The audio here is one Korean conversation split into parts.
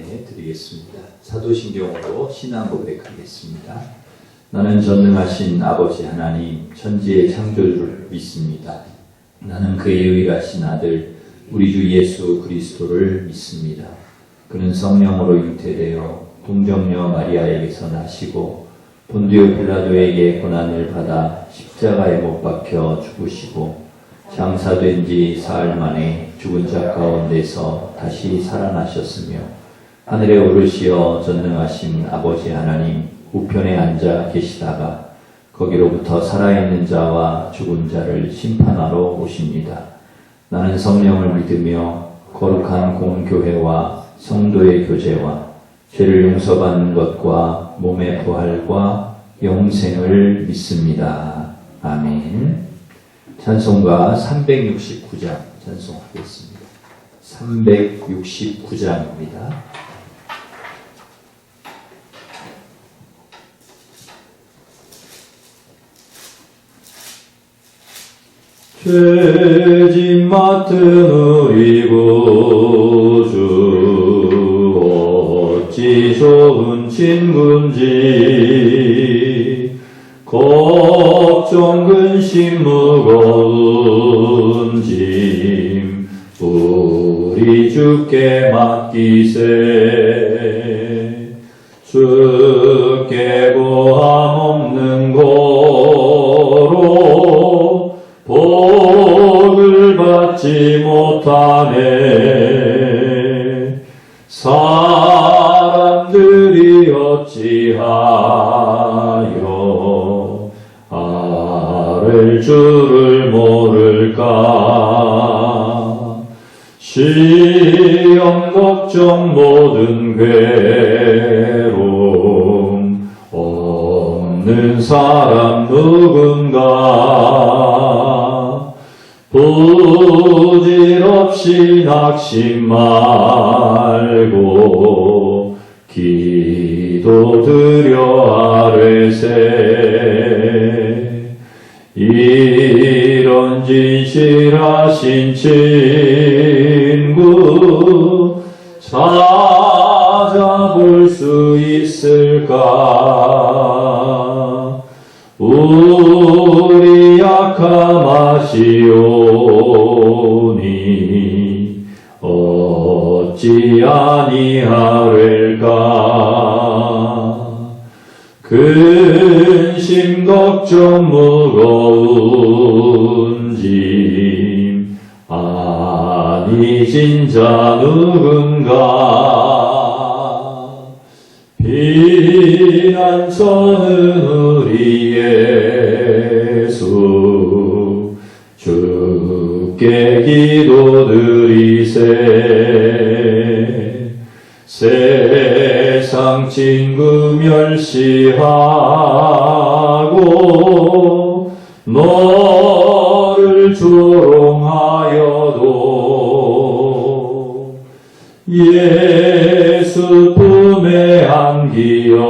은혜 드리겠습니다. 사도신경으로 신앙 고백하겠습니다. 나는 전능하신 아버지 하나님, 천지의 창조주를 믿습니다. 나는 그의 유일하신 아들, 우리 주 예수 그리스도를 믿습니다. 그는 성령으로 잉태되어 동정녀 마리아에게서 나시고 본디오 빌라도에게 고난을 받아 십자가에 못 박혀 죽으시고 장사된 지 사흘 만에 죽은 자 가운데서 다시 살아나셨으며 하늘에 오르시어 전능하신 아버지 하나님 우편에 앉아 계시다가 거기로부터 살아있는 자와 죽은 자를 심판하러 오십니다. 나는 성령을 믿으며 거룩한 공교회와 성도의 교제와 죄를 용서받는 것과 몸의 부활과 영생을 믿습니다. 아멘. 찬송가 369장 찬송하겠습니다. 369장입니다. 죄짐 맡은 우리 구주 어찌 좋은 친구인지 걱정 근심 무거운 짐 우리 주께 맡기세. 주께 고함 없는 고로 복을 받지 못하네. 사람들이 어찌하여 아를 줄을 모를까. 시험 걱정 모든 괴로움 없는 사람 누군가. 부질없이 낙심 말고 기도드려 아뢰세. 이런 진실하신 친구 찾아볼 수 있을까. 우리 약함하시오니 어찌 아니하릴까. 근심 걱정 무거운 짐 아니진 자 누군가. 피난처는 우리 예수 주께 기도드리세. 세상 친구 멸시하고 너를 조롱하여도 예수 품에 안기어서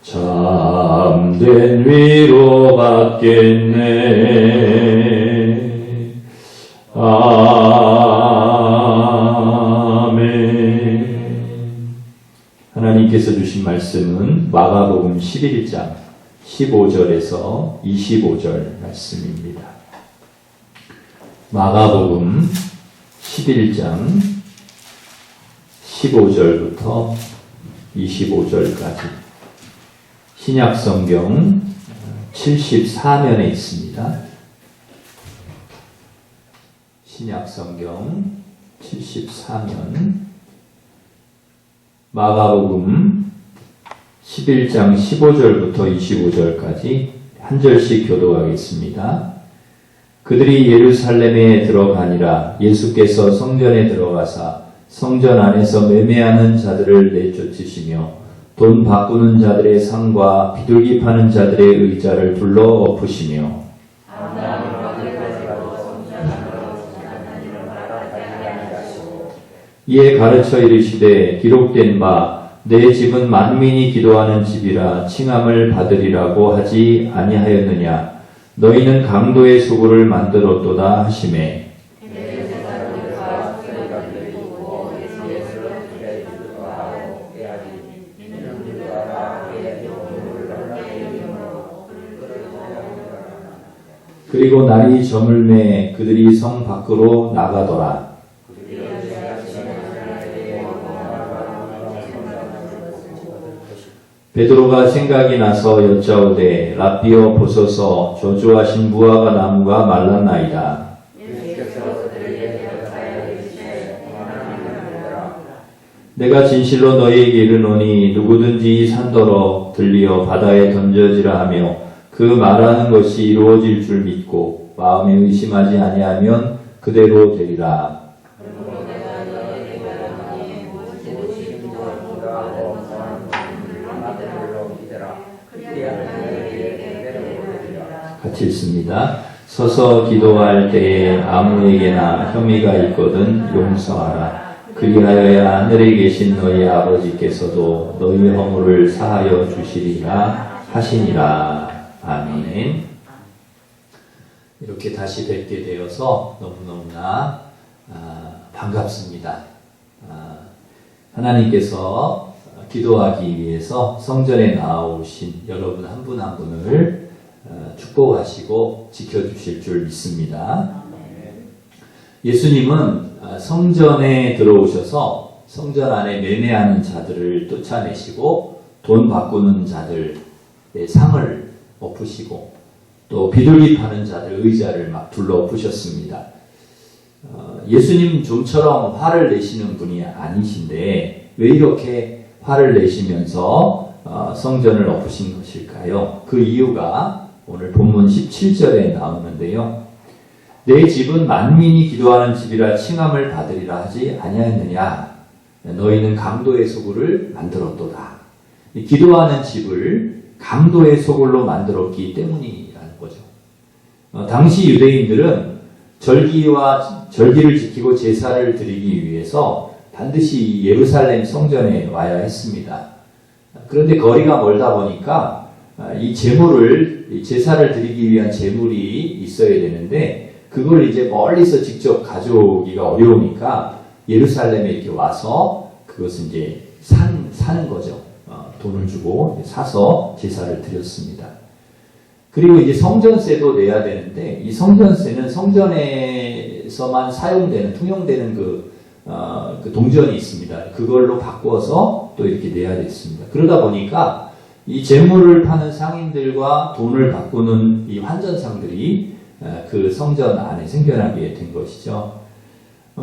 참된 위로 받겠네. 아멘. 하나님께서 주신 말씀은 마가복음 11장 15절에서 25절 말씀입니다. 마가복음 11장 15절부터 25절까지 신약성경 74면에 있습니다. 신약성경 74면 마가복음 11장 15절부터 25절까지 한 절씩 교독하겠습니다. 그들이 예루살렘에 들어가니라. 예수께서 성전에 들어가사 성전 안에서 매매하는 자들을 내쫓으시며 돈 바꾸는 자들의 상과 비둘기 파는 자들의 의자를 불러 엎으시며 이에 가르쳐 이르시되 기록된 바 내 집은 만민이 기도하는 집이라 칭함을 받으리라고 하지 아니하였느냐. 너희는 강도의 소굴을 만들었도다 하시매 그리고 날이 저물매 그들이 성 밖으로 나가더라. 베드로가 생각이 나서 여짜오되 랍비여 보소서 저주하신 무화과 나무가 말랐나이다. 내가 진실로 너희에게 이르노니 누구든지 이 산더러 들리어 바다에 던져지라 하며 그 말하는 것이 이루어질 줄 믿고 마음에 의심하지 아니하면 그대로 되리라. 같이 읽습니다. 서서 기도할 때에 아무에게나 혐의가 있거든 용서하라. 그리하여야 하늘에 계신 너희 아버지께서도 너희 허물을 사하여 주시리라 하시니라. 아멘. 이렇게 다시 뵙게 되어서 너무너무나 반갑습니다. 하나님께서 기도하기 위해서 성전에 나오신 여러분 한 분 한 분을 축복하시고 지켜주실 줄 믿습니다. 예수님은 성전에 들어오셔서 성전 안에 매매하는 자들을 쫓아내시고 돈 바꾸는 자들의 상을 엎으시고 또 비둘기 파는 자들 의자를 막 둘러 엎으셨습니다. 예수님 좀처럼 화를 내시는 분이 아니신데 왜 이렇게 화를 내시면서 성전을 엎으신 것일까요? 그 이유가 오늘 본문 17절에 나오는데요. 내 집은 만민이 기도하는 집이라 칭함을 받으리라 하지 아니하였느냐? 너희는 강도의 소굴을 만들었도다. 기도하는 집을 강도의 소굴로 만들었기 때문이라는 거죠. 당시 유대인들은 절기를 지키고 제사를 드리기 위해서 반드시 예루살렘 성전에 와야 했습니다. 그런데 거리가 멀다 보니까 이 제사를 드리기 위한 제물이 있어야 되는데 그걸 이제 멀리서 직접 가져오기가 어려우니까 예루살렘에 이렇게 와서 그것을 이제 사는 거죠. 돈을 주고 사서 제사를 드렸습니다. 그리고 이제 성전세도 내야 되는데 이 성전세는 성전에서만 사용되는 통용되는 그 동전이 있습니다. 그걸로 바꿔서 또 이렇게 내야 됐습니다. 그러다 보니까 이 재물을 파는 상인들과 돈을 바꾸는 이 환전상들이 그 성전 안에 생겨나게 된 것이죠.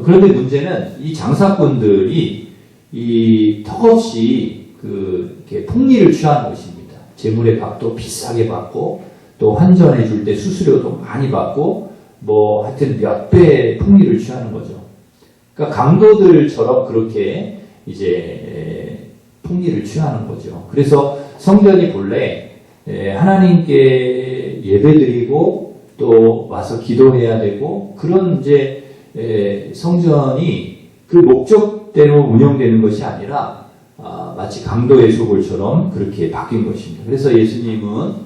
그런데 문제는 이 장사꾼들이 이 턱없이 이렇게 폭리를 취하는 것입니다. 재물의 값도 비싸게 받고 또 환전해 줄 때 수수료도 많이 받고 뭐 하여튼 몇 배 폭리를 취하는 거죠. 그러니까 강도들처럼 그렇게 이제 폭리를 취하는 거죠. 그래서 성전이 본래 하나님께 예배드리고 또 와서 기도해야 되고 그런 이제 성전이 그 목적대로 운영되는 것이 아니라 마치 강도의 소굴처럼 그렇게 바뀐 것입니다. 그래서 예수님은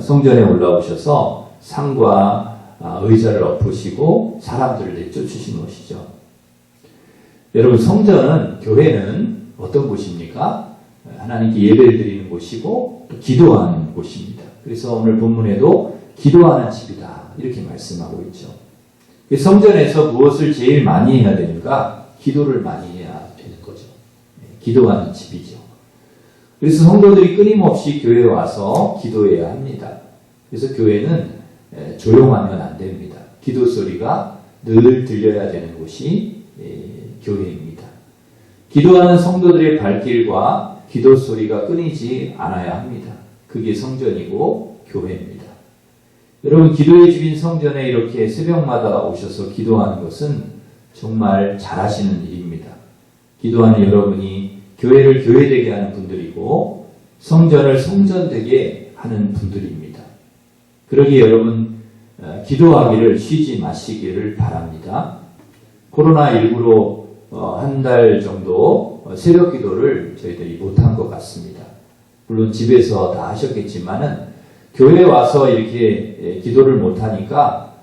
성전에 올라오셔서 상과 의자를 엎으시고 사람들을 내쫓으신 것이죠. 여러분 성전은 교회는 어떤 곳입니까? 하나님께 예배를 드리는 곳이고 또 기도하는 곳입니다. 그래서 오늘 본문에도 기도하는 집이다 이렇게 말씀하고 있죠. 성전에서 무엇을 제일 많이 해야 되는가? 기도를 많이 해야 되는 거죠. 기도하는 집이죠. 그래서 성도들이 끊임없이 교회에 와서 기도해야 합니다. 그래서 교회는 조용하면 안 됩니다. 기도 소리가 늘 들려야 되는 곳이 교회입니다. 기도하는 성도들의 발길과 기도 소리가 끊이지 않아야 합니다. 그게 성전이고 교회입니다. 여러분 기도의 집인 성전에 이렇게 새벽마다 오셔서 기도하는 것은 정말 잘하시는 일입니다. 기도하는 여러분이 교회를 교회되게 하는 분들이고 성전을 성전되게 하는 분들입니다. 그러기에 여러분 기도하기를 쉬지 마시기를 바랍니다. 코로나19로 한 달 정도 새벽 기도를 저희들이 못한 것 같습니다. 물론 집에서 다 하셨겠지만은 교회에 와서 이렇게 기도를 못하니까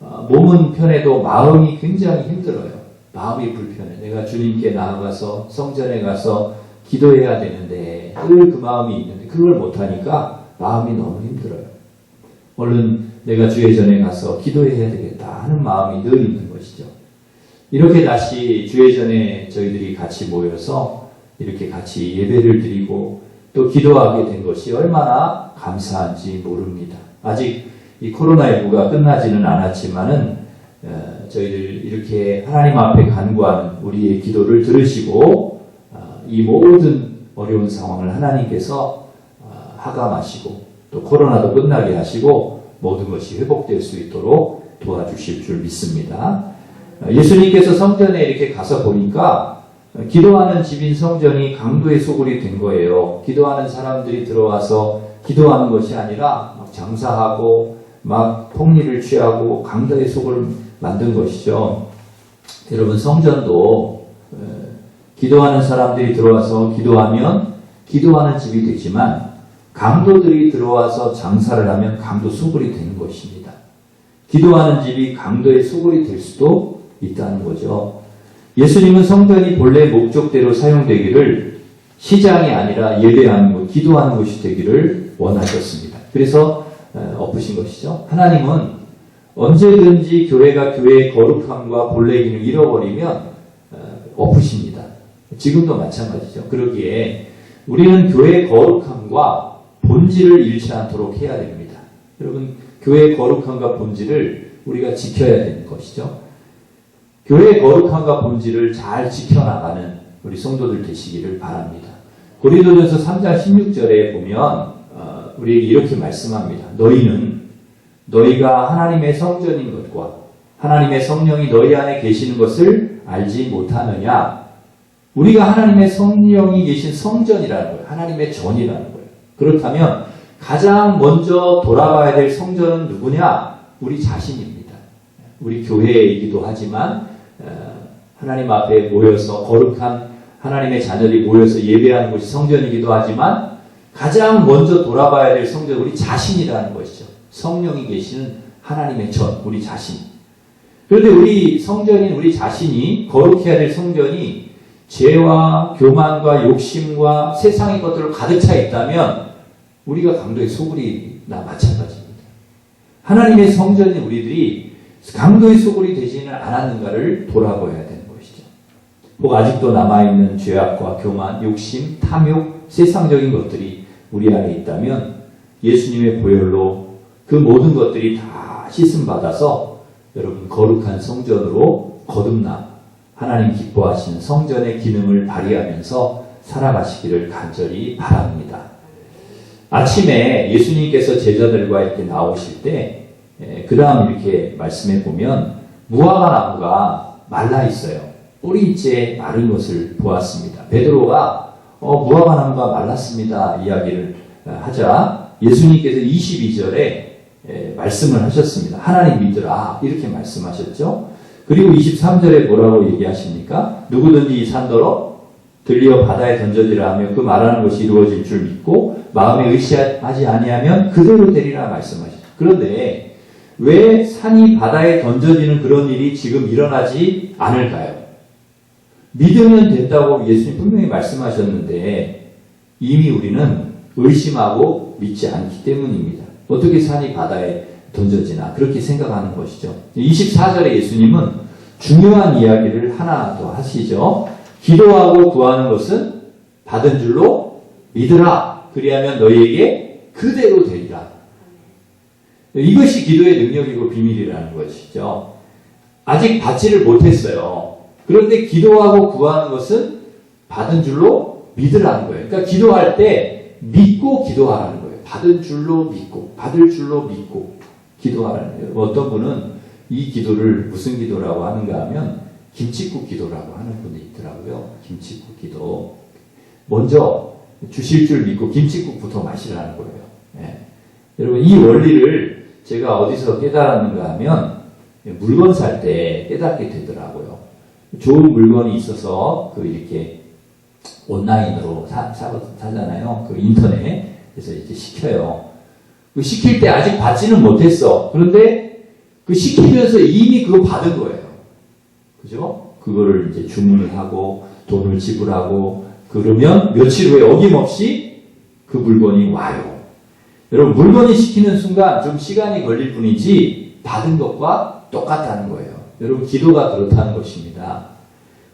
몸은 편해도 마음이 굉장히 힘들어요. 마음이 불편해. 내가 주님께 나아가서 성전에 가서 기도해야 되는데 늘 그 마음이 있는데 그걸 못하니까 마음이 너무 힘들어요. 얼른 내가 주의 전에 가서 기도해야 되겠다 하는 마음이 늘 있는 것이죠. 이렇게 다시 주의 전에 저희들이 같이 모여서 이렇게 같이 예배를 드리고 또 기도하게 된 것이 얼마나 감사한지 모릅니다. 아직 이 코로나19가 끝나지는 않았지만은 저희들 이렇게 하나님 앞에 간구하는 우리의 기도를 들으시고 이 모든 어려운 상황을 하나님께서 하감하시고 또 코로나도 끝나게 하시고 모든 것이 회복될 수 있도록 도와주실 줄 믿습니다. 예수님께서 성전에 이렇게 가서 보니까 기도하는 집인 성전이 강도의 소굴이 된 거예요. 기도하는 사람들이 들어와서 기도하는 것이 아니라 막 장사하고 막 폭리를 취하고 강도의 소굴을 만든 것이죠. 여러분, 성전도 기도하는 사람들이 들어와서 기도하면 기도하는 집이 되지만 강도들이 들어와서 장사를 하면 강도 소굴이 되는 것입니다. 기도하는 집이 강도의 소굴이 될 수도 있다는 거죠. 예수님은 성전이 본래 목적대로 사용되기를 시장이 아니라 예배하는 곳, 기도하는 곳이 되기를 원하셨습니다. 그래서 엎으신 것이죠. 하나님은 언제든지 교회가 교회의 거룩함과 본래 기능을 잃어버리면 엎으십니다. 지금도 마찬가지죠. 그러기에 우리는 교회의 거룩함과 본질을 잃지 않도록 해야 됩니다. 여러분, 교회의 거룩함과 본질을 우리가 지켜야 되는 것이죠. 교회의 거룩함과 본질을 잘 지켜나가는 우리 성도들 되시기를 바랍니다. 고린도전서 3장 16절에 보면 우리에게 이렇게 말씀합니다. 너희는 너희가 하나님의 성전인 것과 하나님의 성령이 너희 안에 계시는 것을 알지 못하느냐. 우리가 하나님의 성령이 계신 성전이라는 거예요. 하나님의 전이라는 거예요. 그렇다면 가장 먼저 돌아가야 될 성전은 누구냐? 우리 자신입니다. 우리 교회이기도 하지만 하나님 앞에 모여서 거룩한 하나님의 자녀들이 모여서 예배하는 곳이 성전이기도 하지만 가장 먼저 돌아가야 될 성전은 우리 자신이라는 것이죠. 성령이 계시는 하나님의 전, 우리 자신. 그런데 우리 성전인 우리 자신이 거룩해야 될 성전이 죄와 교만과 욕심과 세상의 것들로 가득 차 있다면 우리가 강도의 소굴이나 마찬가지입니다. 하나님의 성전인 우리들이 강도의 소굴이 되지는 않았는가를 돌아보아야 되는 것이죠. 혹 아직도 남아있는 죄악과 교만, 욕심, 탐욕, 세상적인 것들이 우리 안에 있다면 예수님의 보혈로 그 모든 것들이 다 씻음받아서 여러분 거룩한 성전으로 거듭나 하나님 기뻐하시는 성전의 기능을 발휘하면서 살아가시기를 간절히 바랍니다. 아침에 예수님께서 제자들과 이렇게 나오실 때 그 다음 이렇게 말씀해 보면 무화과 나무가 말라 있어요. 뿌리째 마른 것을 보았습니다. 베드로가 무화과 나무가 말랐습니다 이야기를 하자 예수님께서 22절에 말씀을 하셨습니다. 하나님 믿으라 이렇게 말씀하셨죠. 그리고 23절에 뭐라고 얘기하십니까? 누구든지 이 산더러 들리어 바다에 던져지라 하며 그 말하는 것이 이루어질 줄 믿고 마음에 의심하지 아니하면 그대로 되리라 말씀하셨죠. 그런데 왜 산이 바다에 던져지는 그런 일이 지금 일어나지 않을까요? 믿으면 된다고 예수님 분명히 말씀하셨는데 이미 우리는 의심하고 믿지 않기 때문입니다. 어떻게 산이 바다에 던져지나 그렇게 생각하는 것이죠. 24절에 예수님은 중요한 이야기를 하나 더 하시죠. 기도하고 구하는 것은 받은 줄로 믿으라. 그리하면 너희에게 그대로 되리라. 이것이 기도의 능력이고 비밀이라는 것이죠. 아직 받지를 못했어요. 그런데 기도하고 구하는 것은 받은 줄로 믿으라는 거예요. 그러니까 기도할 때 믿고 기도하라는 거예요. 받은 줄로 믿고, 받을 줄로 믿고 기도하라는 거예요. 어떤 분은 이 기도를 무슨 기도라고 하는가 하면 김칫국 기도라고 하는 분이 있더라고요. 김칫국 기도. 먼저 주실 줄 믿고 김칫국부터 마시라는 거예요. 예. 여러분 이 원리를 제가 어디서 깨달았는가 하면 물건 살 때 깨닫게 되더라고요. 좋은 물건이 있어서 이렇게 온라인으로 사잖아요. 그 인터넷에서 이제 시켜요. 그 시킬 때 아직 받지는 못했어. 그런데 그 시키면서 이미 그거 받은 거예요. 그죠? 그거를 이제 주문을 하고 돈을 지불하고 그러면 며칠 후에 어김없이 그 물건이 와요. 여러분, 물건이 시키는 순간 좀 시간이 걸릴 뿐이지 받은 것과 똑같다는 거예요. 여러분, 기도가 그렇다는 것입니다.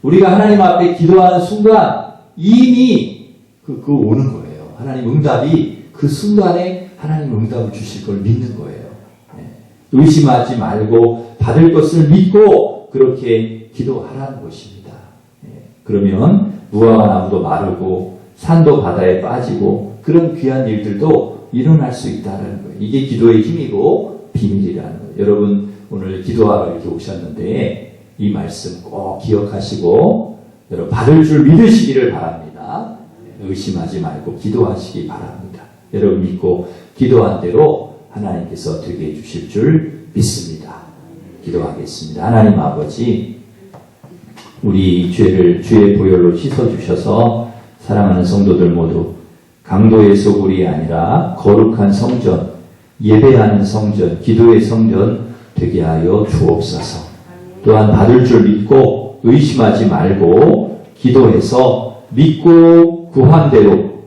우리가 하나님 앞에 기도하는 순간 이미 그 오는 거예요. 하나님 응답이 그 순간에 하나님 응답을 주실 걸 믿는 거예요. 의심하지 말고 받을 것을 믿고 그렇게 기도하라는 것입니다. 그러면 무화과 나무도 마르고 산도 바다에 빠지고 그런 귀한 일들도 일어날 수 있다는 거예요. 이게 기도의 힘이고 비밀이라는 거예요. 여러분, 오늘 기도하러 이렇게 오셨는데 이 말씀 꼭 기억하시고 여러분 받을 줄 믿으시기를 바랍니다. 의심하지 말고 기도하시기 바랍니다. 여러분 믿고 기도한 대로 하나님께서 되게 해주실 줄 믿습니다. 기도하겠습니다. 하나님 아버지, 우리 죄를 주의 보혈로 씻어주셔서 사랑하는 성도들 모두 강도의 소굴이 아니라 거룩한 성전, 예배하는 성전, 기도의 성전 되게 하여 주옵소서. 또한 받을 줄 믿고 의심하지 말고 기도해서 믿고 구한 대로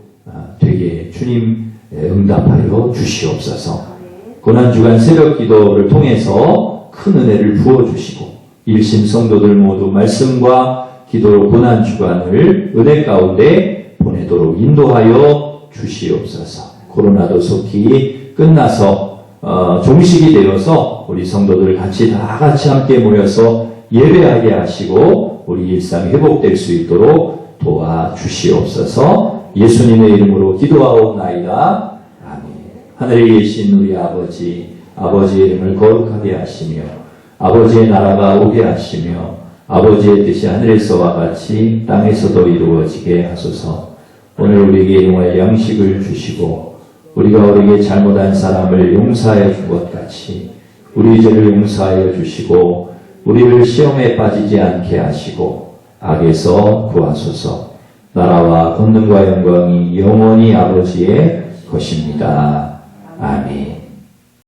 되게 주님 응답하여 주시옵소서. 고난주간 새벽 기도를 통해서 큰 은혜를 부어주시고 일심 성도들 모두 말씀과 기도로 고난주간을 은혜 가운데 보내도록 인도하여 주시옵소서. 코로나도 속히 끝나서 종식이 되어서 우리 성도들 다 같이 함께 모여서 예배하게 하시고 우리 일상이 회복될 수 있도록 도와주시옵소서. 예수님의 이름으로 기도하옵나이다. 아멘. 하늘에 계신 우리 아버지, 아버지의 이름을 거룩하게 하시며 아버지의 나라가 오게 하시며 아버지의 뜻이 하늘에서와 같이 땅에서도 이루어지게 하소서. 오늘 우리에게 일용할 양식을 주시고 우리가 우리에게 잘못한 사람을 용서하여 준 것 같이 우리 죄를 용서하여 주시고 우리를 시험에 빠지지 않게 하시고 악에서 구하소서. 나라와 권능과 영광이 영원히 아버지의 것입니다. 아멘.